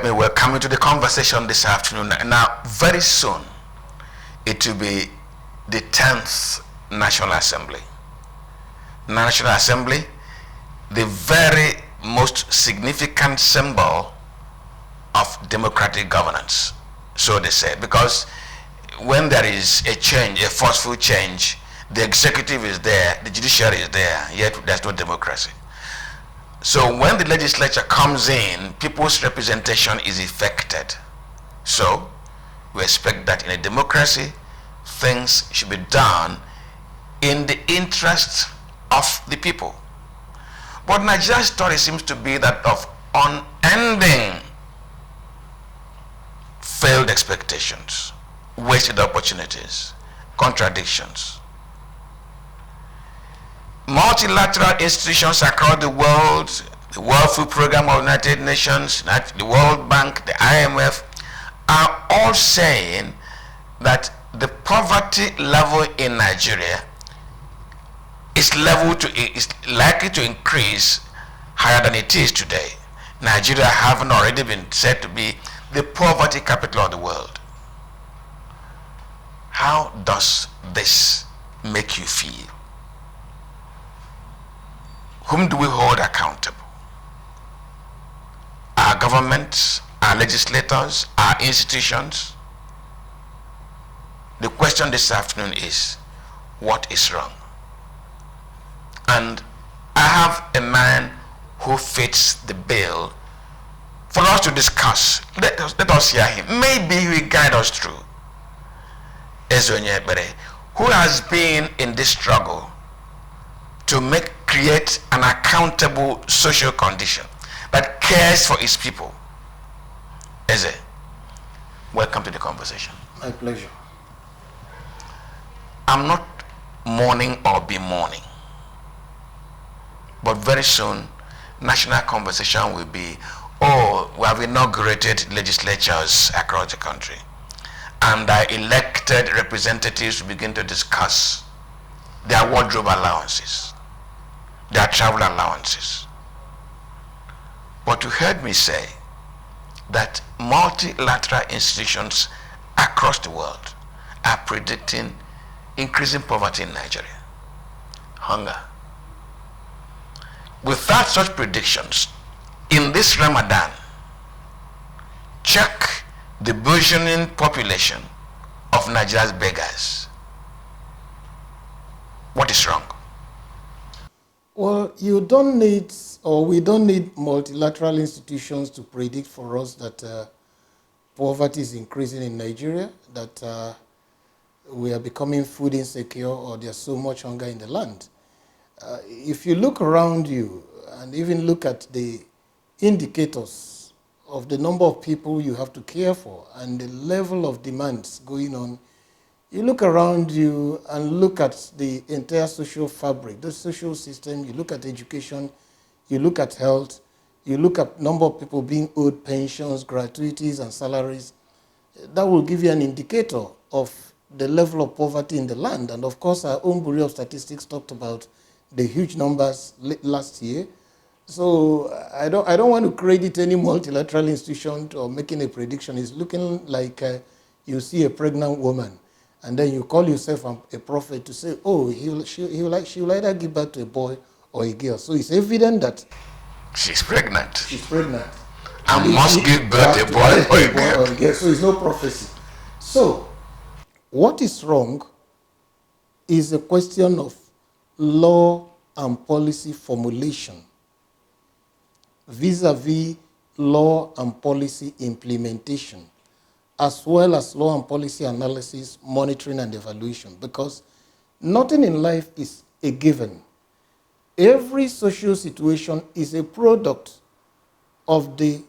let me welcome you to the conversation this afternoon. Now, very soon, it will be the 10th National Assembly. National Assembly, the very most significant symbol of democratic governance, so they say, because when there is a change, a forceful change, the executive is there, the judiciary is there, yet there's no democracy. So when the legislature comes in, people's representation is affected. So we expect that in a democracy, things should be done in the interest of the people. But Nigeria's story seems to be that of unending failed expectations, wasted opportunities, contradictions. Multilateral institutions across the World Food Program of the United Nations, the World Bank, the IMF, are all saying that the poverty level in Nigeria is likely to increase higher than it is today. Nigeria having already been said to be the poverty capital of the world. How does this make you feel? Whom do we hold accountable? Our governments, our legislators, our institutions? The question this afternoon is, what is wrong? And I have a man who fits the bill for us to discuss. Let us hear him. Maybe he will guide us through. Eze Onyekpere, who has been in this struggle to create an accountable social condition that cares for its people. Eze, welcome to the conversation. My pleasure. I'm not mourning or bemoaning, but very soon, national conversation will be, oh, we have inaugurated legislatures across the country, and our elected representatives will begin to discuss their wardrobe allowances, their travel allowances. But you heard me say that multilateral institutions across the world are predicting increasing poverty in Nigeria, hunger. Without such predictions, in this Ramadan, check the burgeoning population of Nigeria's beggars. What is wrong? Well, you don't need, or we don't need multilateral institutions to predict for us that poverty is increasing in Nigeria, that we are becoming food insecure, or there's so much hunger in the land. If you look around you and even look at the indicators of the number of people you have to care for and the level of demands going on, you look around you and look at the entire social fabric, the social system, you look at education, you look at health, you look at number of people being owed pensions, gratuities, and salaries. That will give you an indicator of the level of poverty in the land. And of course, our own Bureau of Statistics talked about the huge numbers last year. So I don't want to credit any multilateral institution or making a prediction. It's looking like you see a pregnant woman, and then you call yourself a prophet to say, oh, she will either give birth to a boy or a girl. So it's evident that she's pregnant. She's pregnant. And must give birth to a boy or a girl. So it's no prophecy. So what is wrong is a question of law and policy formulation vis-a-vis law and policy implementation, as well as law and policy analysis, monitoring, and evaluation, because nothing in life is a given. Every social situation is a product of the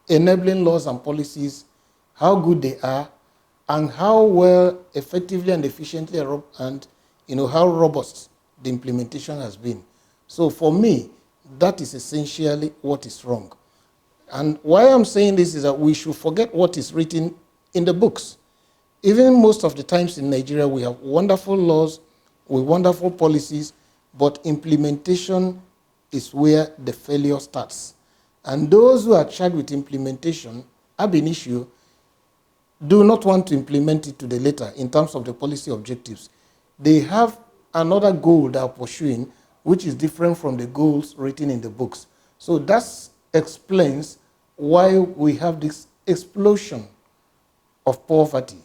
enabling laws and policies, how good they are, and how well, effectively, and efficiently, and how robust the implementation has been. So for me, that is essentially what is wrong. And why I'm saying this is that we should forget what is written in the books. Even most of the times in Nigeria, we have wonderful laws with wonderful policies, but implementation is where the failure starts. And those who are charged with implementation ab initio do not want to implement it to the letter in terms of the policy objectives. They have another goal they are pursuing, which is different from the goals written in the books. So that explains why we have this explosion of poverty,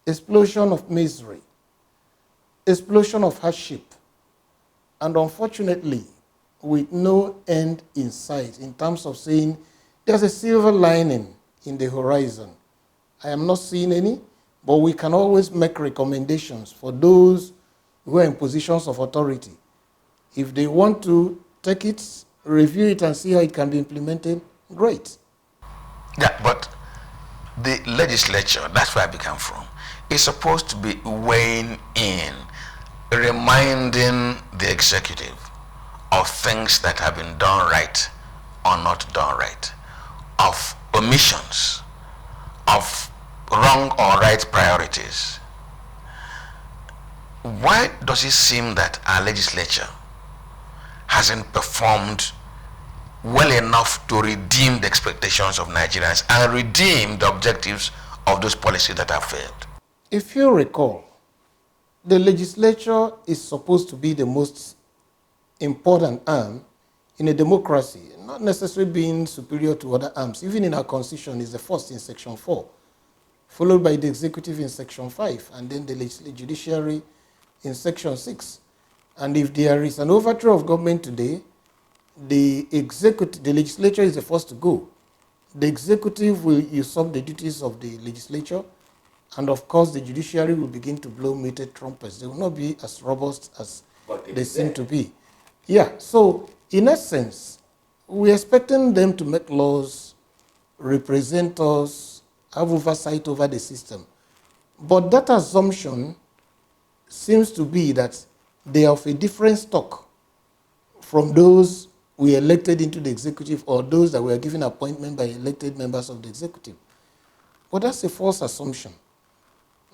explosion of misery, explosion of hardship, and unfortunately, with no end in sight in terms of saying there's a silver lining in the horizon. I am not seeing any, but we can always make recommendations for those who are in positions of authority. If they want to take it, review it, and see how it can be implemented, great. Yeah, but the legislature, that's where I become from, is supposed to be weighing in, reminding the executive of things that have been done right or not done right, of omissions, of wrong or right priorities. Why does it seem that our legislature hasn't performed well enough to redeem the expectations of Nigerians and redeem the objectives of those policies that have failed? If you recall, the legislature is supposed to be the most important arm in a democracy, not necessarily being superior to other arms. Even in our constitution, is the first in section 4, followed by the executive in section 5, and then the judiciary in section 6. And if there is an overthrow of government today, the legislature is the first to go. The executive will usurp the duties of the legislature, and of course the judiciary will begin to blow muted trumpets. They will not be as robust as they seem to be. Yeah, so in essence, we're expecting them to make laws, represent us, have oversight over the system. But that assumption seems to be that they are of a different stock from those we elected into the executive or those that were given appointment by elected members of the executive. But that's a false assumption.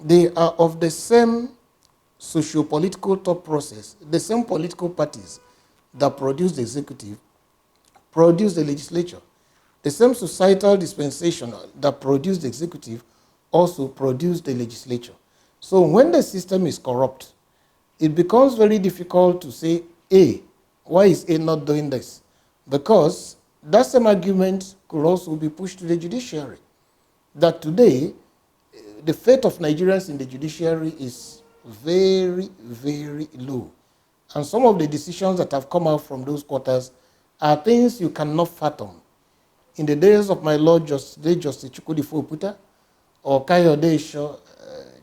They are of the same socio-political thought process, the same political parties that produce the executive, produce the legislature. The same societal dispensation that produce the executive also produce the legislature. So when the system is corrupt, it becomes very difficult to say, A, why is A not doing this? Because that same argument could also be pushed to the judiciary. That today, the fate of Nigerians in the judiciary is very, very low. And some of the decisions that have come out from those quarters are things you cannot fathom. In the days of my Lord Justice Chukwudifo Oputa, or Kayode Esho,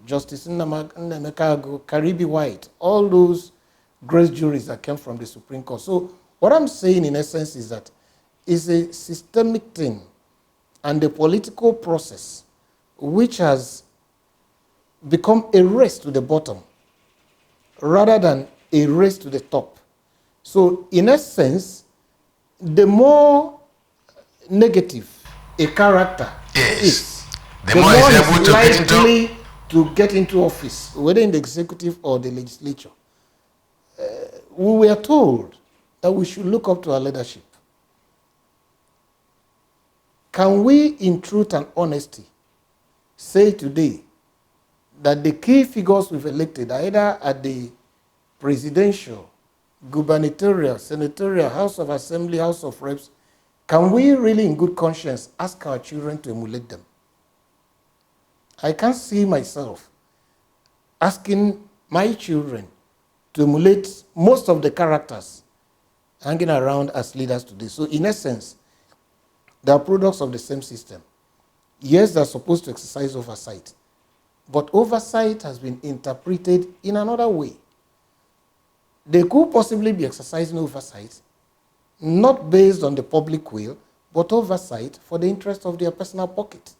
Justice Nnemeka Karibi White, all those grace juries that came from the Supreme Court. So what I'm saying in essence is that it's a systemic thing and the political process which has become a race to the bottom rather than a race to the top. So in essence, the more negative a character is, the more he's likely to get into office, whether in the executive or the legislature. We were told that we should look up to our leadership. Can we, in truth and honesty, say today that the key figures we've elected, either at the presidential, gubernatorial, senatorial, House of Assembly, House of Reps, can we really in good conscience ask our children to emulate them? I can't see myself asking my children to emulate most of the characters hanging around as leaders today. So in essence, they are products of the same system. Yes, they're supposed to exercise oversight, but oversight has been interpreted in another way. They could possibly be exercising oversight, not based on the public will, but oversight for the interest of their personal pocket.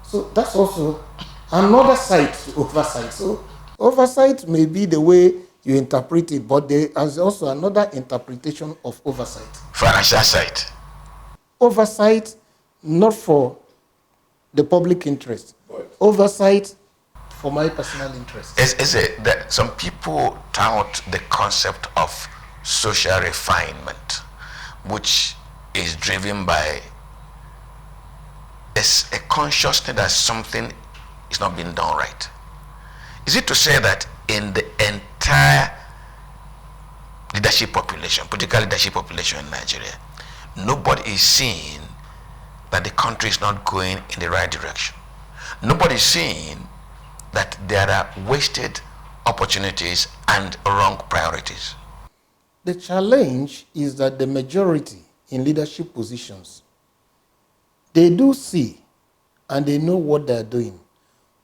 So that's also another side to oversight. So oversight may be the way you interpret it, but there is also another interpretation of oversight. Financial side. Oversight not for the public interest. Oversight for my personal interest. Is it that some people tout the concept of social refinement, which is driven by is a consciousness that something is not being done right? Is it to say that in the entire leadership population, political leadership population in Nigeria, nobody is seeing that the country is not going in the right direction? Nobody is seeing that there are wasted opportunities and wrong priorities? The challenge is that the majority in leadership positions, they do see and they know what they're doing.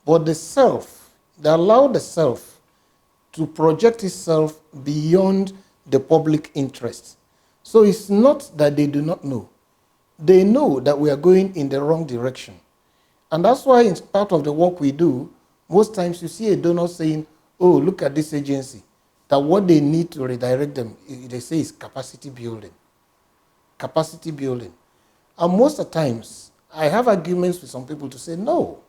But the self, they allow the self to project itself beyond the public interest. So it's not that they do not know. They know that we are going in the wrong direction. And that's why in part of the work we do, most times you see a donor saying, oh, look at this agency, that what they need to redirect them, they say is capacity building. Capacity building. And most of the times, I have arguments with some people to say, no,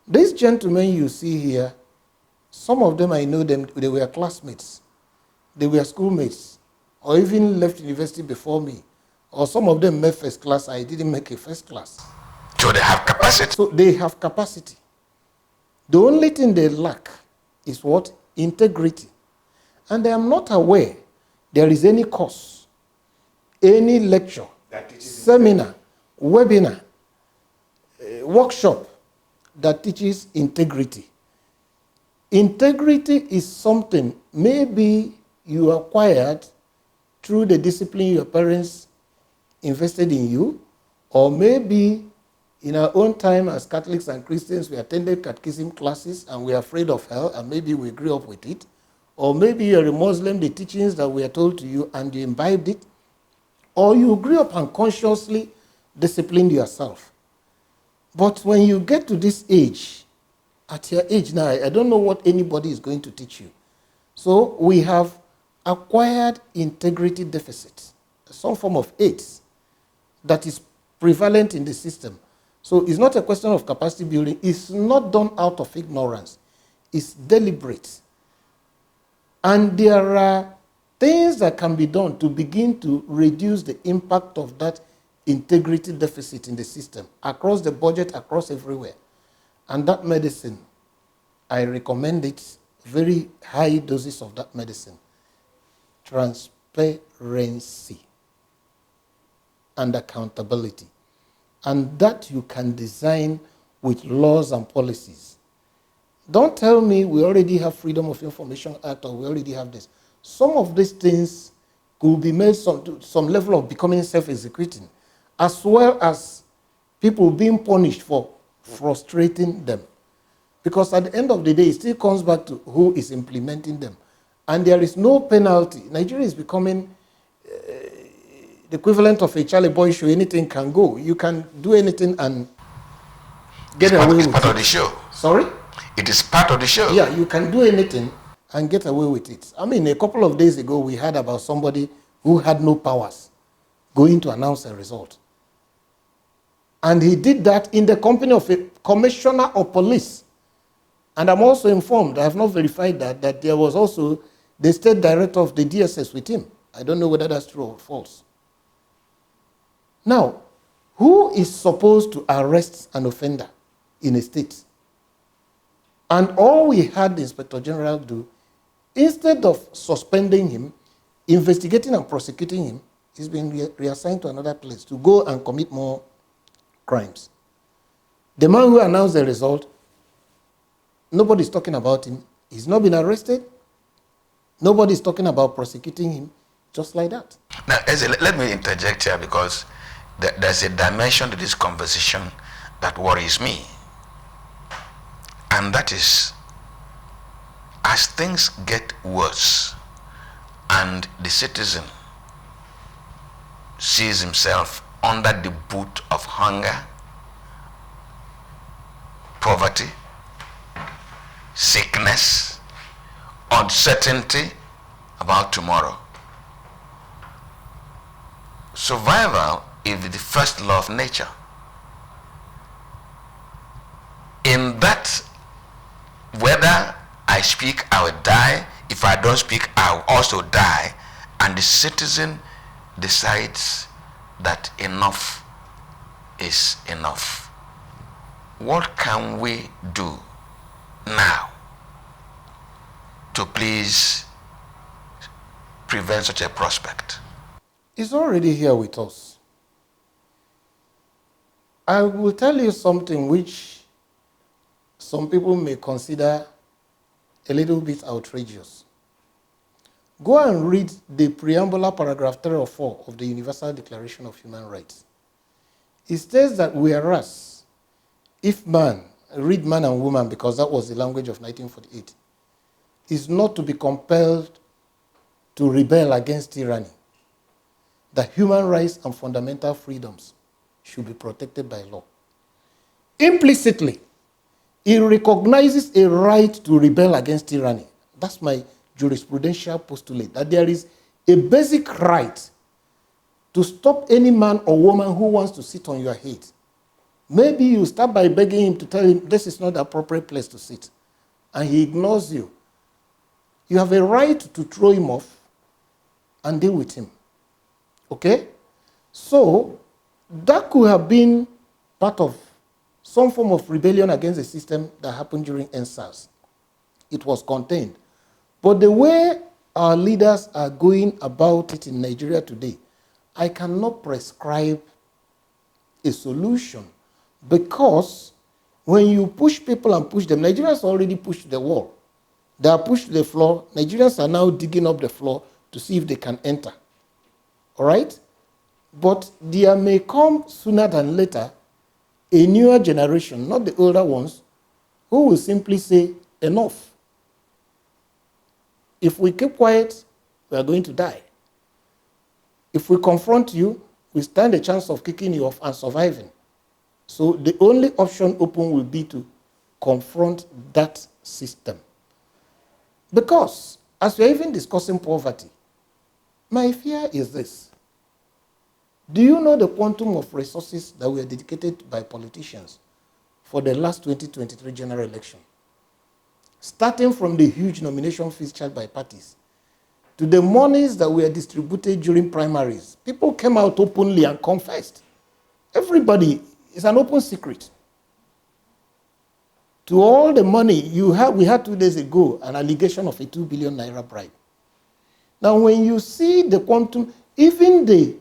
these gentlemen you see here, some of them I know them, they were classmates, they were schoolmates, or even left university before me, or some of them made first class, I didn't make a first class. So they have capacity. So they have capacity. The only thing they lack is what? Integrity. And I am not aware there is any course, any lecture, seminar, webinar, workshop that teaches integrity. Integrity is something maybe you acquired through the discipline your parents invested in you, or maybe in our own time as Catholics and Christians, we attended catechism classes and we are afraid of hell and maybe we grew up with it. Or maybe you're a Muslim, the teachings that we are told to you and you imbibed it. Or you grew up unconsciously disciplined yourself. But when you get to this age, at your age now, I don't know what anybody is going to teach you. So we have acquired integrity deficit, some form of AIDS that is prevalent in the system. So it's not a question of capacity building. It's not done out of ignorance. It's deliberate. And there are things that can be done to begin to reduce the impact of that integrity deficit in the system, across the budget, across everywhere. And that medicine, I recommend it, very high doses of that medicine. Transparency and accountability. And that you can design with laws and policies. Don't tell me we already have Freedom of Information Act or we already have this. Some of these things could be made to some level of becoming self-executing, as well as people being punished for frustrating them. Because at the end of the day, it still comes back to who is implementing them. And there is no penalty. Nigeria is becoming the equivalent of a Charlie Boy show. Anything can go. You can do anything and get away with it. It's part of the show. Sorry? It is part of the show. Yeah, you can do anything and get away with it. I mean, a couple of days ago, we heard about somebody who had no powers going to announce a result. And he did that in the company of a commissioner of police. And I'm also informed, I have not verified that there was also the state director of the DSS with him. I don't know whether that's true or false. Now, who is supposed to arrest an offender in a state? And all we had the Inspector General do, instead of suspending him, investigating and prosecuting him, he's been reassigned to another place to go and commit more crimes. The man who announced the result, nobody's talking about him. He's not been arrested. Nobody's talking about prosecuting him, just like that. Now, Eze, let me interject here because there's a dimension to this conversation that worries me. And that is, as things get worse and the citizen sees himself under the boot of hunger, poverty, sickness, uncertainty about tomorrow. Survival is the first law of nature. In that, whether I speak, I will die. If I don't speak, I will also die. And the citizen decides that enough is enough. what can we do now to please prevent such a prospect? It's already here with us. I will tell you something which some people may consider a little bit outrageous. Go and read the preambular paragraph 3 or 4 of the Universal Declaration of Human Rights. It states that whereas if man, read man and woman because that was the language of 1948, is not to be compelled to rebel against tyranny, that human rights and fundamental freedoms should be protected by law. Implicitly, it recognizes a right to rebel against tyranny. That's my jurisprudential postulate, that there is a basic right to stop any man or woman who wants to sit on your head. Maybe you start by begging him to tell him this is not the appropriate place to sit, and he ignores you. You have a right to throw him off and deal with him. Okay? So, that could have been part of some form of rebellion against the system that happened during NSAS. It was contained. But the way our leaders are going about it in Nigeria today, I cannot prescribe a solution, because when you push people and push them, Nigerians already pushed the wall. They are pushed to the floor. Nigerians are now digging up the floor to see if they can enter. All right? But there may come sooner than later a newer generation, not the older ones, who will simply say, enough. If we keep quiet, we are going to die. If we confront you, we stand a chance of kicking you off and surviving. So the only option open will be to confront that system. Because, as we're even discussing poverty, my fear is this. Do you know the quantum of resources that were dedicated by politicians for the last 2023 general election? Starting from the huge nomination fees charged by parties, to the monies that were distributed during primaries. People came out openly and confessed. Everybody, it's an open secret. To all the money we had 2 days ago, an allegation of a 2 billion naira bribe. Now, when you see the quantum, even the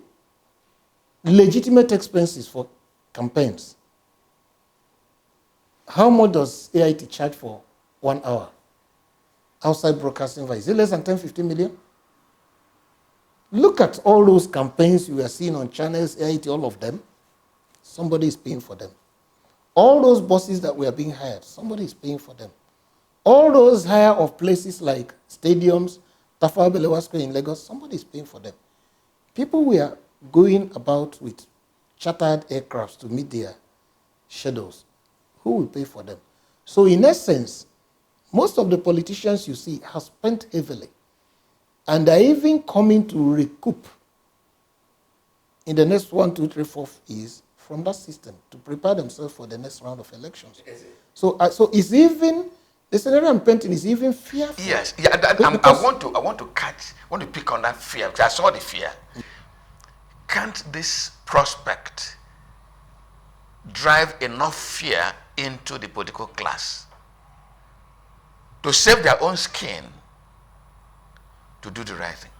legitimate expenses for campaigns, how much does AIT charge for 1 hour? Outside broadcasting, is it less than 10, 15 million? Look at all those campaigns you are seeing on channels, AIT, all of them. Somebody is paying for them. All those buses that were being hired, somebody is paying for them. All those hire of places like stadiums, Tafawa Balewa Square in Lagos, somebody is paying for them. People were going about with chartered aircrafts to meet their schedules. Who will pay for them? So in essence, most of the politicians you see have spent heavily, and are even coming to recoup in the next 1, 2, 3, 4 years from that system to prepare themselves for the next round of elections. So it's even, the scenario I'm painting is even fearful. Yes, yeah, I want to pick on that fear, because I saw the fear. Can't this prospect drive enough fear into the political class to save their own skin to do the right thing?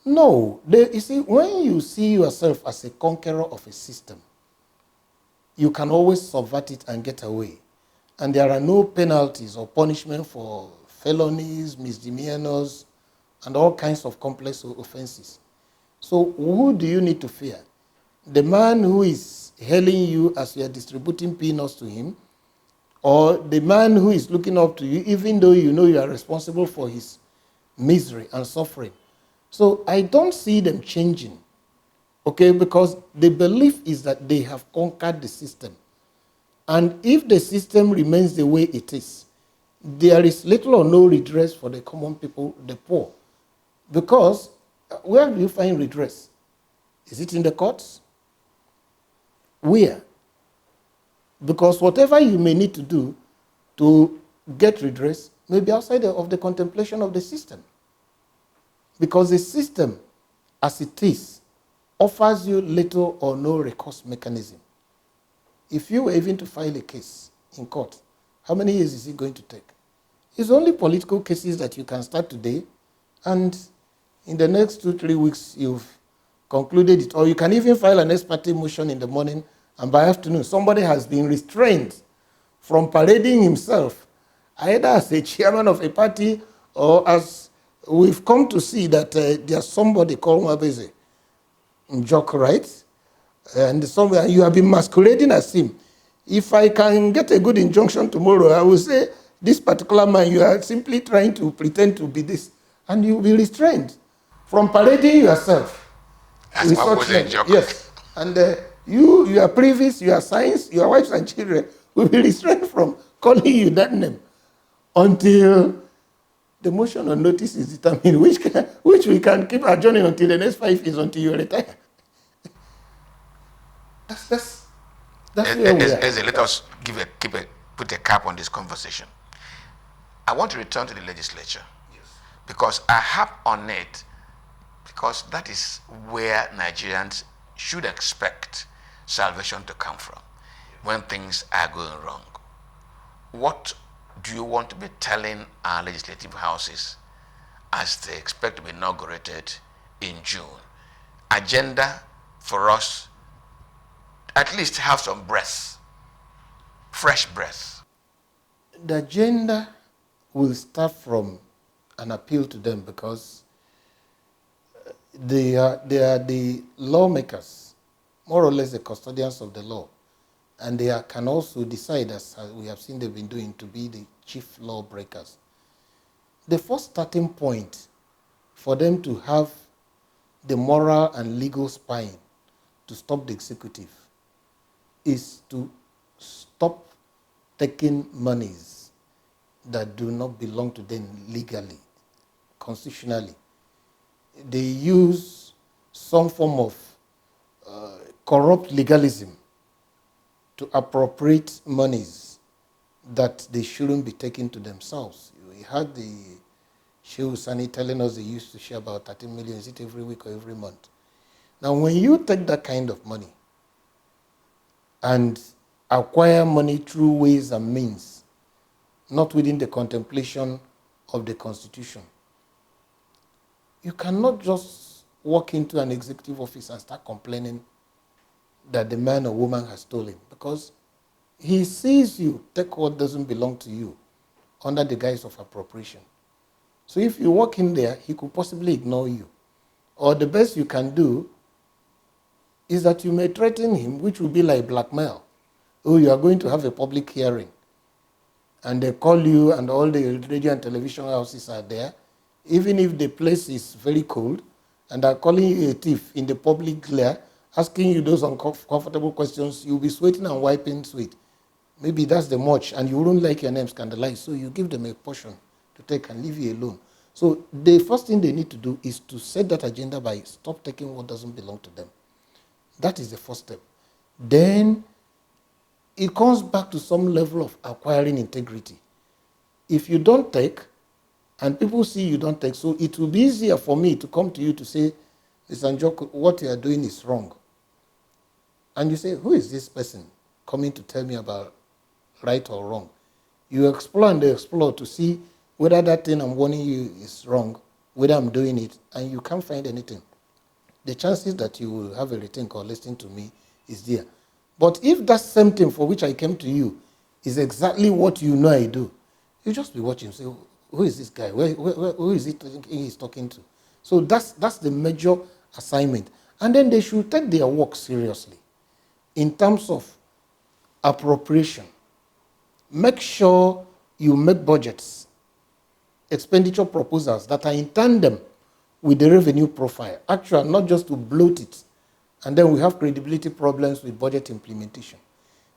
No. You see, when you see yourself as a conqueror of a system, you can always subvert it and get away. And there are no penalties or punishment for felonies, misdemeanors, and all kinds of complex offenses. So who do you need to fear? The man who is hailing you as you are distributing peanuts to him, or the man who is looking up to you even though you know you are responsible for his misery and suffering? So I don't see them changing, okay, because the belief is that they have conquered the system. And if the system remains the way it is, there is little or no redress for the common people, the poor. Because where do you find redress? Is it in the courts? Where? Because whatever you may need to do to get redress may be outside of the contemplation of the system. Because the system, as it is, offers you little or no recourse mechanism. If you were even to file a case in court, how many years is it going to take? It's only political cases that you can start today, and in the next 2-3 weeks, you've concluded it. Or you can even file an ex parte motion in the morning, and by afternoon, somebody has been restrained from parading himself, either as a chairman of a party or as we've come to see that there's somebody called Eze Onyekpere, right? And somewhere you have been masquerading as him. If I can get a good injunction tomorrow, I will say, this particular man, you are simply trying to pretend to be this, and you will be restrained from parading yourself. As such yes, and your privies, your sons, your wives and children will be restrained from calling you that name until the motion on notice is determined, which we can keep adjourning until the next 5 years, until you retire. That's where we are. Let us put a cap on this conversation. I want to return to the legislature, yes, because I have on it, because that is where Nigerians should expect salvation to come from when things are going wrong. What do you want to be telling our legislative houses as they expect to be inaugurated in June? Agenda for us, at least have some breath, fresh breath. The agenda will start from an appeal to them, because they are the lawmakers, more or less the custodians of the law, and they can also decide, as we have seen they've been doing, to be the chief lawbreakers. The first starting point for them to have the moral and legal spine to stop the executive is to stop taking monies that do not belong to them legally, constitutionally. They use some form of corrupt legalism to appropriate monies that they shouldn't be taking to themselves. We had the Shehu Sani telling us they used to share about 13 million, is it every week or every month? Now, when you take that kind of money and acquire money through ways and means not within the contemplation of the Constitution, you cannot just walk into an executive office and start complaining that the man or woman has stolen, because he sees you take what doesn't belong to you under the guise of appropriation. So if you walk in there, he could possibly ignore you. Or the best you can do is that you may threaten him, which will be like blackmail. Oh, you are going to have a public hearing, and they call you, and all the radio and television houses are there, even if the place is very cold, and are calling you a thief in the public glare, asking you those uncomfortable questions. You'll be sweating and wiping sweat. Maybe that's the much, and you wouldn't like your name scandalized, so you give them a portion to take and leave you alone. So the first thing they need to do is to set that agenda by stop taking what doesn't belong to them. That is the first step. Then it comes back to some level of acquiring integrity. If you don't take, and people see you don't take, so it will be easier for me to come to you to say, Mr. Onyekpere, what you are doing is wrong. And you say, who is this person coming to tell me about right or wrong? You explore and explore to see whether that thing I'm warning you is wrong, whether I'm doing it, and you can't find anything. The chances that you will have a rethink or listen to me is there. But if that same thing for which I came to you is exactly what you know I do, you just be watching, say, who is this guy? Who is he thinking he's talking to? So that's the major assignment. And then they should take their work seriously in terms of appropriation. Make sure you make budgets, expenditure proposals that are in tandem with the revenue profile. Actually, not just to bloat it, and then we have credibility problems with budget implementation.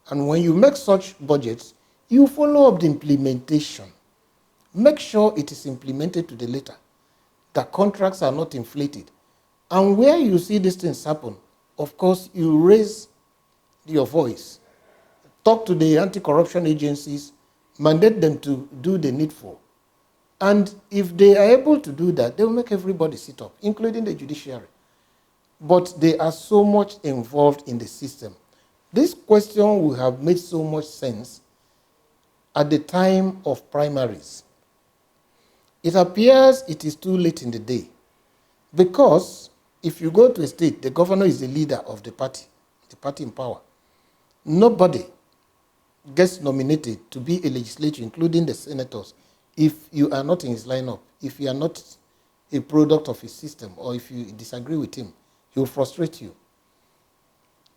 And when you make such budgets, you follow up the implementation. Make sure it is implemented to the letter, that contracts are not inflated. And where you see these things happen, of course, you raise your voice. Talk to the anti-corruption agencies, mandate them to do the needful. And if they are able to do that, they will make everybody sit up, including the judiciary. But they are so much involved in the system This question would have made so much sense at the time of primaries. It appears it is too late in the day, because if you go to a state, the governor is the leader of the party in power. Nobody gets nominated to be a legislature, including the senators, if you are not in his lineup, if you are not a product of his system, or if you disagree with him, he will frustrate you.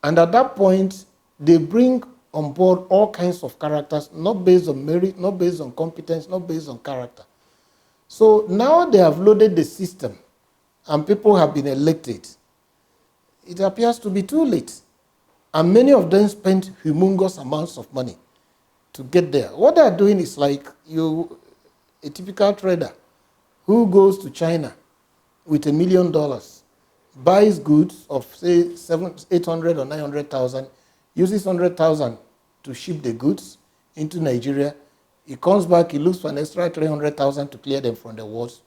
And at that point, they bring on board all kinds of characters, not based on merit, not based on competence, not based on character. So now they have loaded the system and people have been elected. It appears to be too late. And many of them spent humongous amounts of money to get there. What they are doing is like a typical trader who goes to China with $1 million, buys goods of say 800 or 900,000, uses 100,000 to ship the goods into Nigeria. He comes back, he looks for an extra 300,000 to clear them from the walls,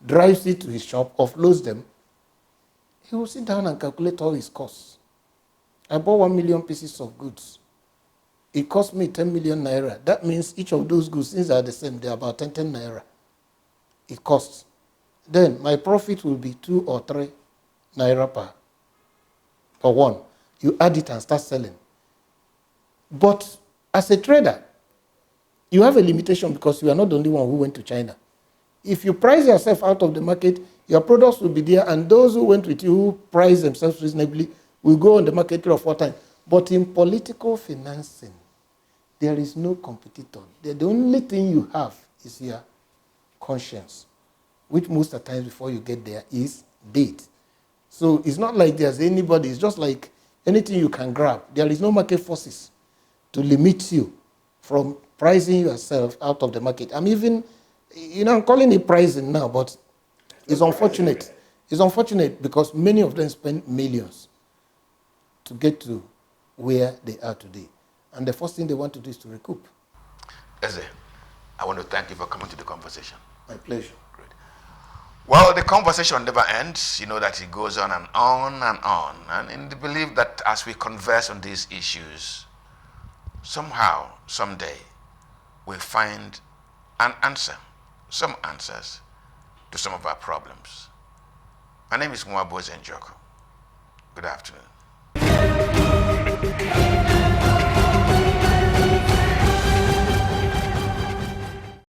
drives it to his shop, offloads them. He will sit down and calculate all his costs. I bought 1 million pieces of goods. It cost me 10 million naira. That means each of those goods, since they are the same, they are about 10 naira. It costs. Then my profit will be 2 or 3 naira per one. You add it and start selling. But as a trader, you have a limitation because you are not the only one who went to China. If you price yourself out of the market, your products will be there, and those who went with you who price themselves reasonably will go on the market 3 or 4 times. But in political financing, there is no competitor. The only thing you have is your conscience, which most of the times before you get there is date. So it's not like there's anybody. It's just like anything you can grab. There is no market forces to limit you from pricing yourself out of the market. I'm even, I'm calling it pricing now, but it's unfortunate. It's unfortunate because many of them spend millions to get to where they are today. And the first thing they want to do is to recoup. Eze, I want to thank you for coming to the conversation. My pleasure. Great. Well, the conversation never ends. You know that it goes on and on and on. And in the belief that as we converse on these issues, somehow, someday, we'll find an answer, some answers to some of our problems. My name is Eze Onyekpere. Good afternoon.